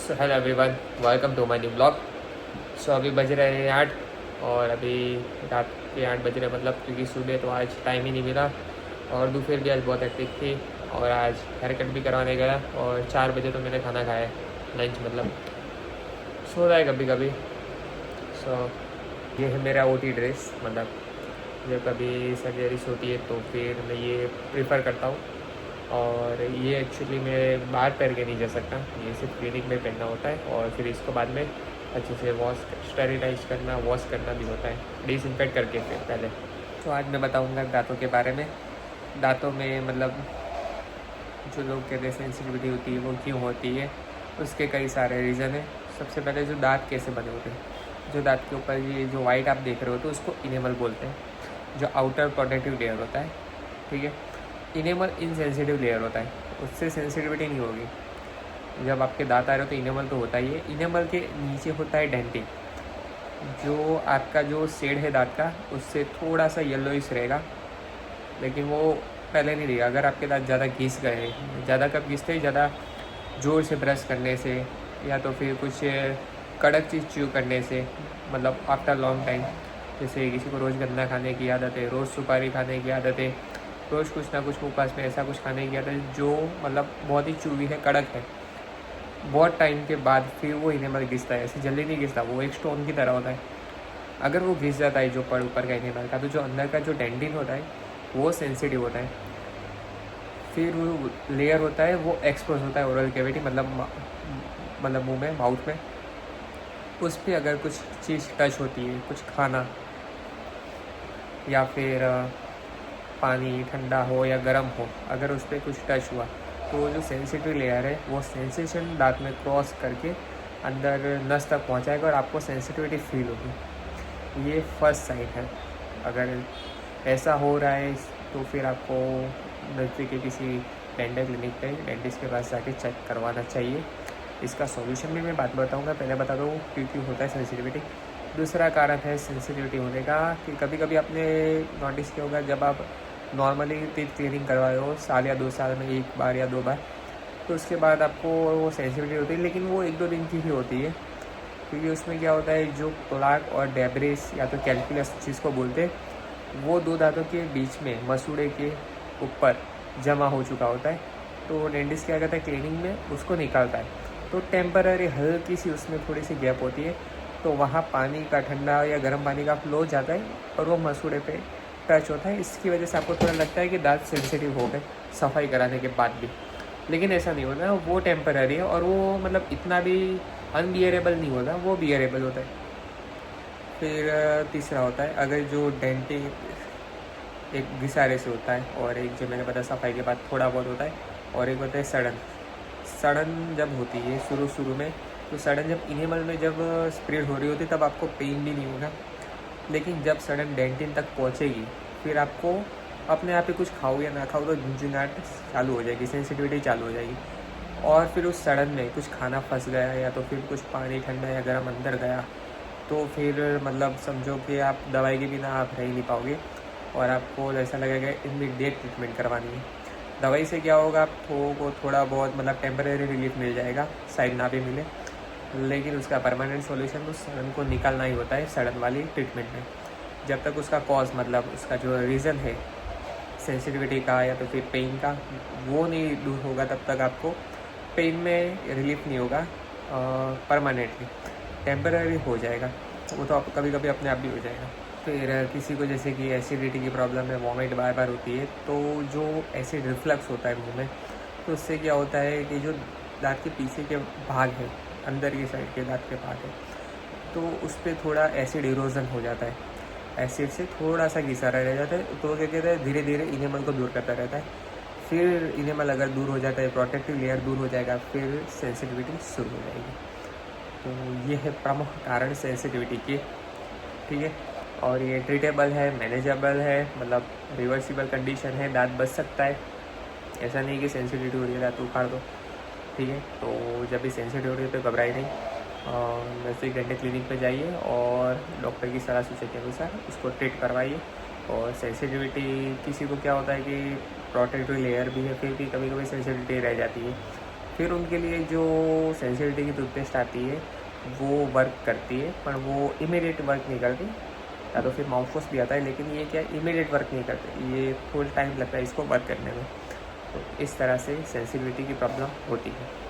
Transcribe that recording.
So hello everyone, welcome to my new blog. So अभी बज रहे हैं 8 और अभी रात के 8 बज रहे मतलब, क्योंकि सुबह तो आज टाइम ही नहीं मिला और दोपहर भी आज बहुत हेक्टिक थी और आज हेयर कट भी करवाने गया और 4 बजे तो मैंने खाना खाया, लंच मतलब। सो रहा है कभी कभी। सो ये है मेरा ओटी ड्रेस, मतलब जब कभी सर्जरीज होती है तो फिर मैं ये प्रेफर करता हूँ। और ये एक्चुअली मैं बाहर पहन के नहीं जा सकता, ये सिर्फ क्लिनिक में पहनना होता है और फिर इसको बाद में अच्छे से स्टेरिलाइज करना, वॉश करना भी होता है, डिसइंफेक्ट करके फिर पहले। तो आज मैं बताऊंगा दांतों के बारे में। दांतों में मतलब जो लोग कहते हैं सेंसिटिविटी होती है वो क्यों होती है, उसके कई सारे रीज़न है। सबसे पहले जो दांत कैसे बने होते हैं, जो दांत के ऊपर ये जो वाइट आप देख रहे हो तो उसको इनेमल बोलते हैं, जो आउटर प्रोटेक्टिव लेयर होता है, ठीक है। इनेमल इनसेंसिटिव लेयर होता है, उससे सेंसिटिविटी नहीं होगी। जब आपके दांत आ रहे हो तो इनेमल तो होता ही है। इनेमल के नीचे होता है डेंटिन, जो आपका जो शेड है दांत का उससे थोड़ा सा येलोइश रहेगा, लेकिन वो पहले नहीं रहेगा। अगर आपके दांत ज़्यादा घिस गए, ज़्यादा कब घिसते हैं, ज़्यादा ज़ोर से ब्रश करने से या तो फिर कुछ कड़क चीज़ च्यू करने से, मतलब आफ्टर लॉन्ग टाइम। जैसे किसी को रोज़ गन्ना खाने की आदत है, रोज़ सुपारी खाने की आदत है, रोज़ कुछ ना कुछ मुँह पास में ऐसा कुछ खाने की आदत है जो मतलब बहुत ही चूवी है, कड़क है, बहुत टाइम के बाद फिर वो इनेमल घिसता है। ऐसे जल्दी नहीं घिसता, वो एक स्टोन की तरह होता है। अगर वो घिस जाता है जो पड़ ऊपर का इनेमल का, तो जो अंदर का जो डेंटिन होता है वो सेंसिटिव होता है। फिर वो लेयर होता है वो एक्सपोज होता है ओरल कैविटी, मतलब मुंह में, माउथ में। उस पर अगर कुछ चीज़ टच होती है, कुछ खाना या फिर पानी ठंडा हो या गर्म हो, अगर उस पर कुछ टच हुआ तो वो जो सेंसिटिव लेयर है वो सेंसेशन दांत में क्रॉस करके अंदर नस तक पहुंचाएगा और आपको सेंसिटिविटी फील होगी। ये फर्स्ट साइन है। अगर ऐसा हो रहा है तो फिर आपको नज़दीक के किसी डेंटल क्लिनिक पे डेंटिस्ट के पास जाके चेक करवाना चाहिए। इसका सॉल्यूशन भी मैं बात बताऊंगा, पहले बता दूँ क्यों क्यों होता है सेंसिटिविटी। दूसरा कारण है सेंसिटिविटी होने का कि कभी कभी आपने नोटिस किया होगा, जब आप नॉर्मली टीथ क्लीनिंग करवाए हो साल या 2 साल में एक बार या 2 बार, तो उसके बाद आपको वो सेंसिटिविटी होती है, लेकिन वो 1-2 दिन की ही होती है। क्योंकि उसमें क्या होता है, जो प्लाक और डेब्रिस या तो कैल्कुलस जिसको बोलते हैं, वो दो दांतों के बीच में मसूड़े के ऊपर जमा हो चुका होता है। तो डेंटिस्ट क्या करता है, क्लीनिंग में उसको निकालता है, तो टेम्पररी हल्की सी उसमें थोड़ी सी गैप होती है, तो वहाँ पानी का, ठंडा या गर्म पानी का फ्लो जाता है और वो मसूड़े पे टच होता है। इसकी वजह से आपको थोड़ा लगता है कि दांत सेंसिटिव हो गए सफाई कराने के बाद भी, लेकिन ऐसा नहीं होता, वो टेम्पररी है और वो मतलब इतना भी अनबियरेबल नहीं होता, वो बियरेबल होता है। फिर तीसरा होता है, अगर जो डेंटिंग एक घिसारे से होता है और एक जो मैंने बताया सफाई के बाद थोड़ा बहुत होता है, और एक होता है सड़न। सड़न जब होती है शुरू शुरू में, तो सड़न जब इनेमल में जब स्प्रेड हो रही होती है तब आपको पेन भी नहीं होगा, लेकिन जब सड़न डेंटिन तक पहुंचेगी फिर आपको अपने आप ही कुछ खाओ या ना खाओ तो झुंझुनाहट चालू हो जाएगी, सेंसिटिविटी चालू हो जाएगी। और फिर उस सड़न में कुछ खाना फंस गया या तो फिर कुछ पानी ठंडा या गर्म अंदर गया, तो फिर मतलब समझो कि आप दवाई के बिना आप रह ही नहीं पाओगे और आपको ऐसा लगेगा इमीडिएट ट्रीटमेंट करवानी है। दवाई से क्या होगा, आपको थोड़ा बहुत मतलब टेम्परेरी रिलीफ मिल जाएगा, शायद ना भी मिले, लेकिन उसका परमानेंट सॉल्यूशन उस सड़न को निकालना ही होता है सड़न वाली ट्रीटमेंट में। जब तक उसका कॉज, मतलब उसका जो रीज़न है सेंसिटिविटी का या तो फिर पेन का, वो नहीं दूर होगा तब तक आपको पेन में रिलीफ नहीं होगा। परमानेंटली टेम्पररी हो जाएगा, वो तो आप कभी कभी अपने आप भी हो जाएगा। फिर किसी को जैसे कि एसिडिटी की प्रॉब्लम है, वॉमिट बार बार होती है, तो जो एसिड रिफ्लक्स होता है मुंह में, तो उससे क्या होता है कि जो दांत के पीछे के भाग है, अंदर की साइड के दांत के भाग है, तो उस पर थोड़ा एसिड इरोजन हो जाता है, एसिड से थोड़ा सा घिसारा रह जाता है, तो क्या कहते हैं धीरे धीरे इनेमल को दूर करता रहता है। फिर इनेमल अगर दूर हो जाता है, प्रोटेक्टिव लेयर दूर हो जाएगा, फिर सेंसिटिविटी शुरू हो जाएगी। तो ये है प्रमुख कारण सेंसिटिविटी के, ठीक है। और ये ट्रीटेबल है, मैनेजेबल है, मतलब रिवर्सिबल कंडीशन है, दांत बच सकता है। ऐसा नहीं कि सेंसिटिविटी हो रही है दांत उखाड़ दो, ठीक है। तो जब भी सेंसिटिव हो रही है तो घबराई नहीं, नज़दीक डेंटल क्लिनिक पे जाइए और डॉक्टर की सलाह सूचना के अनुसार उसको ट्रीट करवाइए। और सेंसिटिविटी किसी को क्या होता है कि प्रोटेक्टिव लेयर भी है, फिर भी कभी कभी सेंसिटिविटी रह जाती है, फिर उनके लिए जो सेंसिटिविटी की टूथपेस्ट आती है वो वर्क करती है, पर वो इमीडिएट वर्क नहीं करती। या तो फिर माउथ वॉश भी आता है, लेकिन ये क्या इमीडिएट वर्क नहीं करते, ये फुल टाइम लगता है इसको वर्क करने में। तो इस तरह से सेंसिटिविटी की प्रॉब्लम होती है।